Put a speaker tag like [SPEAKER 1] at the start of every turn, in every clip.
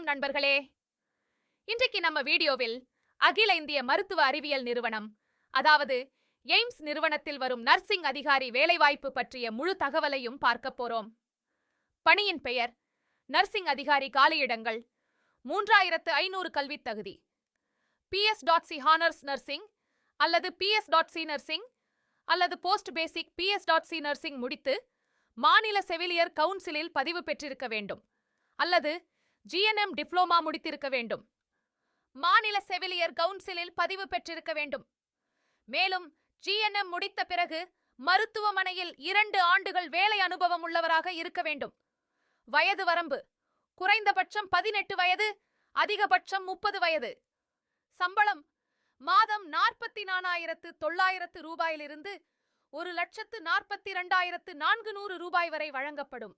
[SPEAKER 1] வணக்கம் நண்பர்களே. இன்றைக்கு நம்ம வீடியோவில் அகில இந்திய மருத்துவ அறிவியல் நிறுவனம், அதாவது எய்ம்ஸ் நிறுவனத்தில் வரும் நர்சிங் அதிகாரி வேலைவாய்ப்பு பற்றிய முழு தகவலையும் பார்க்க போறோம். பணியின் பெயர் நர்சிங் அதிகாரி. காலியிடங்கள் 3500 கல்வித் தகுதி. PS.C ஹானர்ஸ் நர்சிங் அல்லது PS.C நர்சிங் அல்லது போஸ்ட் பேசிக் PS.C நர்சிங் முடித்து மாநில செவிலியர் கவுன்சிலில் பதிவு பெற்றிருக்க வேண்டும் அல்லது GNM டிப்ளோமா முடித்திருக்க வேண்டும். மாநில செவிலியர் கவுன்சிலில் பதிவு பெற்றிருக்க வேண்டும். மேலும் GNM முடித்த பிறகு மருத்துவமனையில் 2 ஆண்டுகள் வேலை அனுபவம் உள்ளவராக இருக்க வேண்டும். வயது வரம்பு குறைந்தபட்சம் 18 வயது, அதிகபட்சம் 30 வயது. சம்பளம் மாதம் 44,900 ரூபாயிலிருந்து 1,42,400 ரூபாய் வரை வழங்கப்படும்.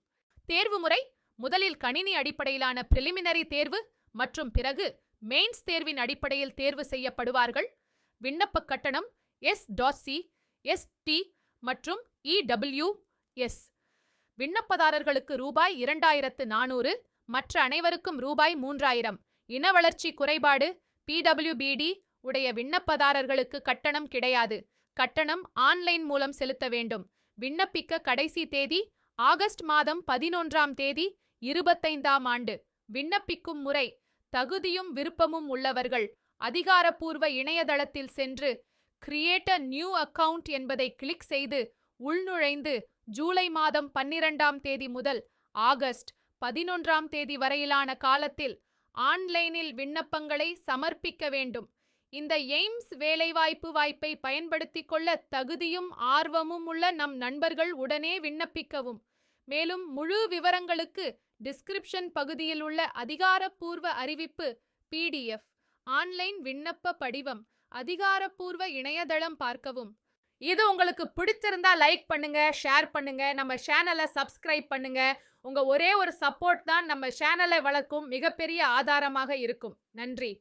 [SPEAKER 1] தேர்வு முறை முதலில் கணினி அடிப்படையிலான பிரிலிமினரி தேர்வு மற்றும் பிறகு மெயின்ஸ் தேர்வின் அடிப்படையில் தேர்வு செய்யப்படுவார்கள். விண்ணப்ப கட்டணம் S.C, ST மற்றும் EWS. விண்ணப்பதாரர்களுக்கு ரூபாய் 2,400, மற்ற அனைவருக்கும் ரூபாய் 3,000. இன வளர்ச்சி குறைபாடு PWBD உடைய விண்ணப்பதாரர்களுக்கு கட்டணம் கிடையாது. கட்டணம் ஆன்லைன் மூலம் செலுத்த வேண்டும். விண்ணப்பிக்க கடைசி தேதி ஆகஸ்ட் மாதம் 11ஆம் தேதி 25ஆம் ஆண்டு. விண்ணப்பிக்கும் முறை தகுதியும் விருப்பமும் உள்ளவர்கள் அதிகாரப்பூர்வ இணையதளத்தில் சென்று கிரியேட் அ நியூ அக்கவுண்ட் என்பதை கிளிக் செய்து உள்நுழைந்து ஜூலை மாதம் 12ஆம் தேதி முதல் ஆகஸ்ட் 11ஆம் தேதி வரையிலான காலத்தில் ஆன்லைனில் விண்ணப்பங்களை சமர்ப்பிக்க வேண்டும். இந்த எய்ம்ஸ் வேலைவாய்ப்பு வாய்ப்பை பயன்படுத்திக் கொள்ள தகுதியும் ஆர்வமும் உள்ள நம் நண்பர்கள் உடனே விண்ணப்பிக்கவும். மேலும் முழு விவரங்களுக்கு டிஸ்கிரிப்ஷன் பகுதியில் உள்ள அதிகாரப்பூர்வ அறிவிப்பு PDF, ஆன்லைன் விண்ணப்ப படிவம், அதிகாரப்பூர்வ இணையதளம் பார்க்கவும். இது உங்களுக்கு பிடிச்சிருந்தா லைக் பண்ணுங்க, ஷேர் பண்ணுங்க, நம்ம சேனலை சப்ஸ்கிரைப் பண்ணுங்க. உங்க ஒரே ஒரு சப்போர்ட் தான் நம்ம சேனலை வளர்க்கும் மிகப்பெரிய ஆதாரமாக இருக்கும். நன்றி.